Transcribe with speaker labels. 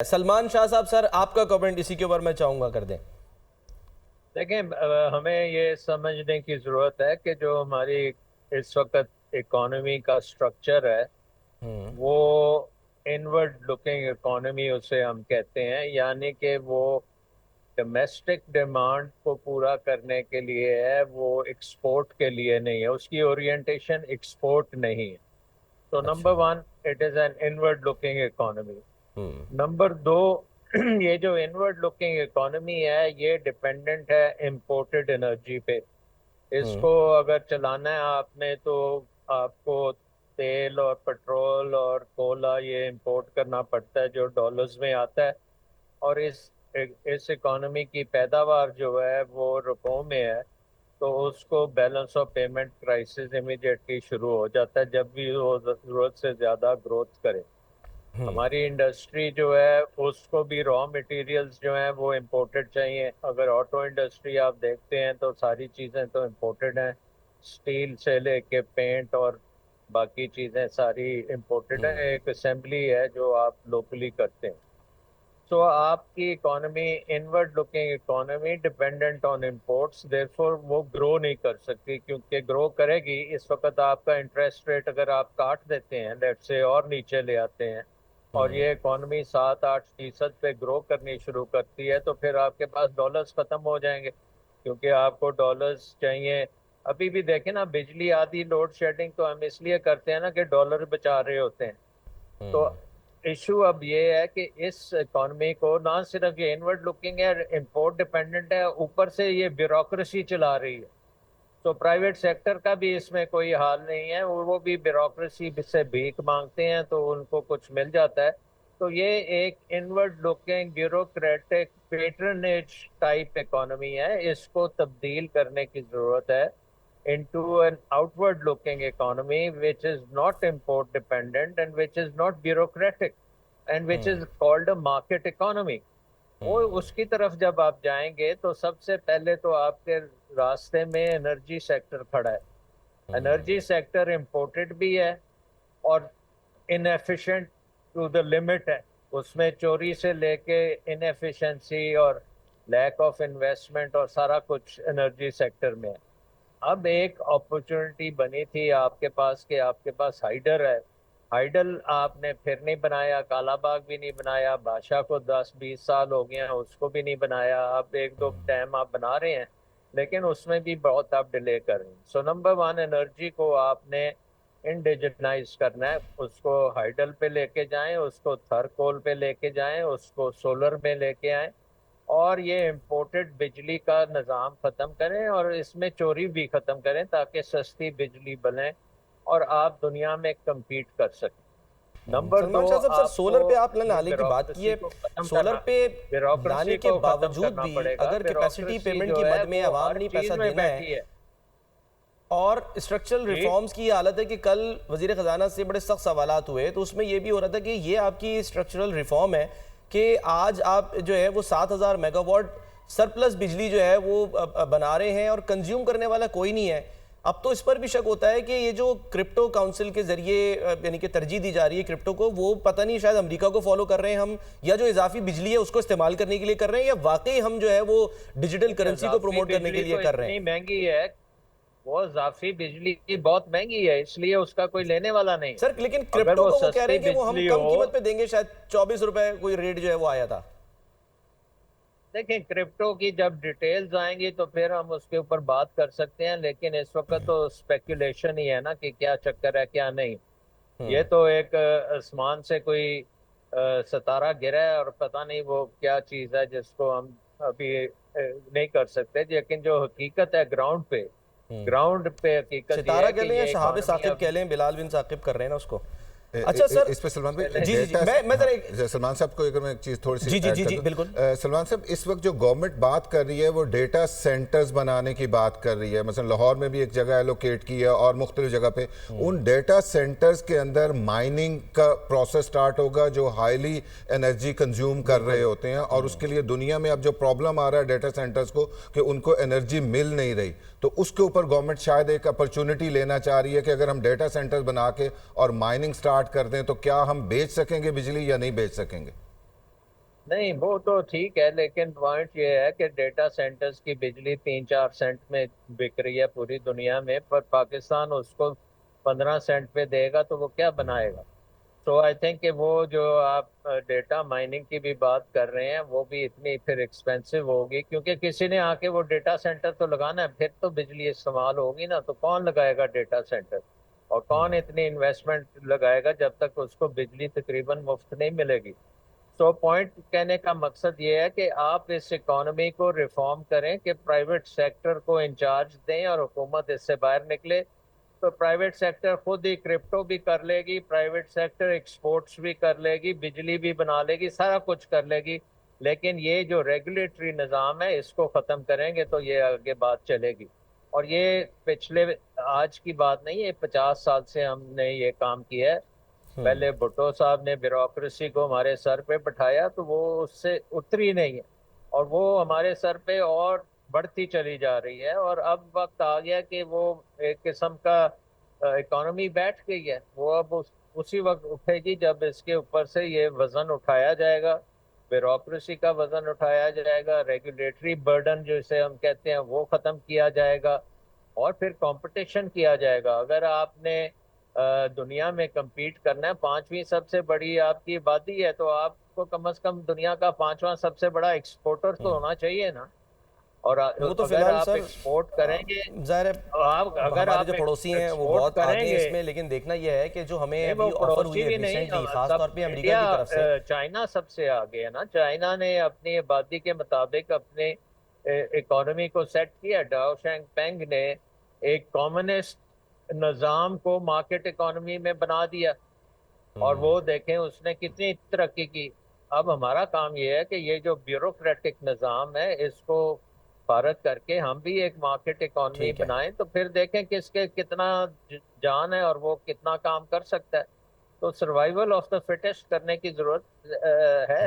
Speaker 1: सलमान शाह साहब, सर आपका कमेंट इसी के ऊपर मैं चाहूंगा कर दें।
Speaker 2: देखें, हमें ये समझने की ज़रूरत है कि जो हमारी इस वक्त इकोनॉमी का स्ट्रक्चर है वो इनवर्ड लुकिंग इकोनॉमी उसे हम कहते हैं, यानी कि वो डोमेस्टिक डिमांड को पूरा करने के लिए है, वो एक्सपोर्ट के लिए नहीं है, उसकी ओरिएंटेशन एक्सपोर्ट नहीं है। तो
Speaker 1: अच्छा।
Speaker 2: Number one, it is an inward looking economy.
Speaker 1: Hmm.
Speaker 2: Number दो, ये जो इनवर्ड लुकिंग इकोनॉमी है ये डिपेंडेंट है इंपोर्टेड एनर्जी पे।
Speaker 1: हम्म।
Speaker 2: इसको अगर चलाना है आपने तो आपको तेल और पेट्रोल और कोला ये इंपोर्ट करना पड़ता है जो डॉलर्स में आता है। और इस इकोनॉमी की पैदावार जो है वो रुपयों में है, तो उसको balance of payment crisis immediately शुरू हो जाता है जब भी वो ज़रूरत से ज़्यादा ग्रोथ करे। हमारी इंडस्ट्री जो है उसको भी रॉ मटेरियल्स जो हैं वो इम्पोर्टेड चाहिए। अगर ऑटो इंडस्ट्री आप देखते हैं तो सारी चीज़ें तो इम्पोर्टेड हैं, स्टील से लेके पेंट और बाकी चीज़ें सारी इम्पोर्टेड हैं। एक असेंबली है जो आप लोकली करते हैं। सो आपकी economy inward looking economy dependent on imports, therefore वो ग्रो नहीं कर सकती, क्योंकि ग्रो करेगी इस वक्त आपका इंटरेस्ट रेट अगर आप काट देते हैं लेट से और नीचे ले आते हैं और ये इकोनॉमी 7-8% पे ग्रो करनी शुरू करती है, तो फिर आपके पास डॉलर्स खत्म हो जाएंगे, क्योंकि आपको डॉलर्स चाहिए। अभी भी देखें ना, बिजली आदि लोड शेडिंग तो हम इसलिए करते हैं ना कि डॉलर बचा रहे होते हैं। तो इशू अब ये है कि इस इकॉनमी को ना सिर्फ ये इनवर्ड लुकिंग है, इंपोर्ट डिपेंडेंट है, ऊपर से ये ब्यूरोक्रेसी चला रही है। तो प्राइवेट सेक्टर का भी इसमें कोई हाल नहीं है, वो भी ब्यूरोक्रेसी से भीख मांगते हैं तो उनको कुछ मिल जाता है। तो ये एक inward looking bureaucratic patronage type economy है, इसको तब्दील करने की जरूरत है into an outward looking economy which is not import dependent and which is not bureaucratic and which is called a market economy। वो उसकी तरफ जब आप जाएंगे तो सबसे पहले तो आपके रास्ते में एनर्जी सेक्टर खड़ा है। एनर्जी सेक्टर इंपोर्टेड भी है और इनएफिशिएंट टू द लिमिट है। उसमें चोरी से लेके इनएफिशिएंसी और लैक ऑफ इन्वेस्टमेंट और सारा कुछ एनर्जी सेक्टर में है। अब एक अपॉर्चुनिटी बनी थी आपके पास कि आपके पास हाइडल है। हाइडल आपने फिर नहीं बनाया, कालाबाग भी नहीं बनाया, बादशाह को 10-20 साल हो गए हैं उसको भी नहीं बनाया, अब एक दो टाइम आप बना रहे हैं लेकिन उसमें भी बहुत आप डिले कर रहे हैं। सो नंबर वन, एनर्जी को आपने इंडिजिनाइज करना है, उसको हाइडल पे लेके जाएं, उसको थर्कोल पे लेके जाएं, उसको सोलर में लेके आएं और ये इम्पोर्टेड बिजली का निज़ाम ख़त्म करें और इसमें चोरी भी ख़त्म करें ताकि सस्ती बिजली बने और आप दुनिया में कम्पीट कर सकें। नंबर
Speaker 1: सलमान
Speaker 2: दो,
Speaker 1: शाह साहब, सर
Speaker 2: आपको
Speaker 1: सोलर पे आप
Speaker 2: ये
Speaker 1: लाने की बात की
Speaker 2: ब्यूरोक्रेसी
Speaker 1: है।
Speaker 2: को ख़त्म
Speaker 1: सोलर
Speaker 2: करना,
Speaker 1: पे लाने
Speaker 2: ब्यूरोक्रेसी
Speaker 1: के
Speaker 2: को ख़त्म
Speaker 1: बावजूद
Speaker 2: करना
Speaker 1: भी
Speaker 2: पड़ेगा।
Speaker 1: अगर कैपेसिटी
Speaker 2: ब्यूरोक्रेसी
Speaker 1: पेमेंट
Speaker 2: जो
Speaker 1: की
Speaker 2: है
Speaker 1: मद में
Speaker 2: वो
Speaker 1: आवाम
Speaker 2: हर
Speaker 1: नहीं
Speaker 2: चीज़
Speaker 1: पैसा
Speaker 2: में
Speaker 1: देना है
Speaker 2: बैठी है
Speaker 1: और स्ट्रक्चरल
Speaker 2: जी।
Speaker 1: रिफॉर्म्स की हालत है कि कल वजीर खजाना से बड़े सख्त सवालात हुए तो उसमें यह भी हो रहा था कि ये आपकी स्ट्रक्चरल रिफॉर्म है कि आज आप जो है वो 7,000 मेगावाट सरप्लस बिजली जो है वो बना रहे हैं और कंज्यूम करने वाला कोई नहीं है। अब तो इस पर भी शक होता है कि ये जो क्रिप्टो काउंसिल के जरिए यानी कि तरजीह दी जा रही है क्रिप्टो को, वो पता नहीं शायद अमेरिका को फॉलो कर रहे हैं हम, या जो इजाफी बिजली है उसको इस्तेमाल करने के लिए कर रहे हैं, या वाकई हम जो है वो डिजिटल करेंसी को प्रमोट करने के लिए कर रहे हैं।
Speaker 2: इतनी महंगी है, वो इजाफी बिजली की बहुत महंगी है इसलिए उसका कोई लेने वाला नहीं।
Speaker 1: सर लेकिन
Speaker 2: अगर
Speaker 1: क्रिप्टो
Speaker 2: वो
Speaker 1: को वो कह रहे
Speaker 2: सस्ती
Speaker 1: हैं कि वो हम
Speaker 2: बिजली
Speaker 1: कम
Speaker 2: हो,
Speaker 1: कीमत पे देंगे, शायद 24 रुपए कोई रेट जो है वो आया था।
Speaker 2: देखें क्रिप्टो की जब डिटेल्स आएंगी तो फिर हम उसके ऊपर बात कर सकते हैं, लेकिन इस वक्त तो स्पेकुलेशन ही है ना कि क्या चक्कर है क्या नहीं। ये तो एक आसमान से कोई सितारा गिरा है और पता नहीं वो क्या चीज़ है जिसको हम अभी नहीं कर सकते, लेकिन जो हकीकत है ग्राउंड पे हकीकत ये
Speaker 1: सितारा
Speaker 2: है
Speaker 1: कह
Speaker 2: कि
Speaker 1: लें या
Speaker 2: ये
Speaker 1: शहाब
Speaker 2: इकॉनमी
Speaker 1: साकिब कह
Speaker 2: अब
Speaker 1: लें, बिलाल बिन साकिब कर रहे हैं ना उसको। अच्छा सर,
Speaker 3: इस पे सलमान भाई
Speaker 1: जी जी जी मैं जरा
Speaker 3: सलमान साहब को अगर मैं एक चीज़ थोड़ी सी
Speaker 1: जी जी
Speaker 3: ऐड
Speaker 1: जी
Speaker 3: कर
Speaker 1: जी
Speaker 3: दूं।
Speaker 1: बिल्कुल।
Speaker 3: सलमान साहब, इस वक्त जो गवर्नमेंट बात कर रही है वो डेटा सेंटर्स बनाने की बात कर रही है। मसलन लाहौर में भी एक जगह एलोकेट की है और मुख्तलिफ जगह पे उन डेटा सेंटर्स के अंदर माइनिंग का प्रोसेस स्टार्ट होगा जो हाईली एनर्जी कंज्यूम कर रहे होते हैं, और उसके लिए दुनिया में अब जो प्रॉब्लम आ रहा है डेटा सेंटर्स को कि उनको एनर्जी मिल नहीं रही, तो उसके ऊपर गवर्नमेंट शायद एक अपॉर्चुनिटी लेना चाह रही है कि अगर हम डेटा सेंटर्स बना के और माइनिंग स्टार्ट कर दें तो क्या हम बेच सकेंगे बिजली या नहीं बेच सकेंगे।
Speaker 2: नहीं वो तो ठीक है, लेकिन पॉइंट ये है कि डेटा सेंटर्स की बिजली 3-4 सेंट में बिक रही है पूरी दुनिया में, पर पाकिस्तान उसको 15 सेंट पे देगा तो वो क्या बनाएगा। तो आई थिंक कि वो जो आप डेटा माइनिंग की भी बात कर रहे हैं वो भी इतनी फिर एक्सपेंसिव होगी, क्योंकि किसी ने आके वो डेटा सेंटर तो लगाना है, फिर तो बिजली इस्तेमाल होगी ना, तो कौन लगाएगा डेटा सेंटर और कौन इतनी इन्वेस्टमेंट लगाएगा जब तक उसको बिजली तकरीबन मुफ्त नहीं मिलेगी। सो पॉइंट कहने का मकसद ये है कि आप इस इकोनॉमी को रिफॉर्म करें कि प्राइवेट सेक्टर को इंचार्ज दें और हुकूमत इससे बाहर निकले। तो प्राइवेट सेक्टर खुद ही क्रिप्टो भी कर लेगी, प्राइवेट सेक्टर एक्सपोर्ट्स भी कर लेगी, बिजली भी बना लेगी, सारा कुछ कर लेगी। लेकिन ये जो रेगुलेटरी निज़ाम है इसको ख़त्म करेंगे तो ये आगे बात चलेगी। और ये पिछले आज की बात नहीं है, 50 साल से हमने ये काम किया है। पहले भुट्टो साहब ने ब्यूरोक्रेसी को हमारे सर पे बैठाया तो वो उससे उतरी नहीं है, और वो हमारे सर पे और बढ़ती चली जा रही है। और अब वक्त आ गया कि वो एक किस्म का इकोनॉमी बैठ गई है, वो अब उसी वक्त उठेगी जब इसके ऊपर से ये वजन उठाया जाएगा, ब्यूरोक्रेसी का वजन उठाया जाएगा, रेगुलेटरी बर्डन जिसे हम कहते हैं वो खत्म किया जाएगा, और फिर कंपटीशन किया जाएगा। अगर आपने दुनिया में compete करना है, 5वीं सबसे बड़ी आपकी आबादी है, तो आपको कम से कम दुनिया का 5वां सबसे बड़ा एक्सपोर्टर तो होना चाहिए ना। और
Speaker 1: वो तो
Speaker 2: अगर
Speaker 1: फिलहाल
Speaker 2: आप
Speaker 1: सर
Speaker 2: एक्सपोर्ट करेंगे,
Speaker 1: जाहिर है
Speaker 2: आप अगर
Speaker 1: हमारे
Speaker 2: आप
Speaker 1: जो पड़ोसी हैं वो
Speaker 2: एक्सपोर्ट
Speaker 1: बहुत आगे हैं
Speaker 2: करेंगे,
Speaker 1: इसमें, लेकिन देखना यह है कि जो हमें
Speaker 2: नहीं वो
Speaker 1: अभी ऑफर हुई
Speaker 2: पड़ोसी
Speaker 1: है
Speaker 2: भी नहीं,
Speaker 1: रिसेंटली खास
Speaker 2: सब
Speaker 1: तौर पे अमेरिका
Speaker 2: इंडिया,
Speaker 1: की तरफ से।
Speaker 2: चाइना सबसे आगे है ना। चाइना ने अपनी आबादी के मुताबिक अपने इकोनॉमी को सेट किया। डाओ पेंग ने एक कम्युनिस्ट निज़ाम को मार्केट इकोनॉमी में बना दिया, और वो देखें उसने कितनी तरक्की की। अब हमारा काम ये है कि ये जो ब्यूरोक्रेटिक निज़ाम है इसको फारग करके हम भी एक मार्केट इकोनॉमी
Speaker 1: ठीक है।
Speaker 2: बनाएं, तो फिर देखें किसके कितना जान है और वो कितना काम कर सकता है। तो सर्वाइवल ऑफ द फिटेस्ट करने की जरूरत है।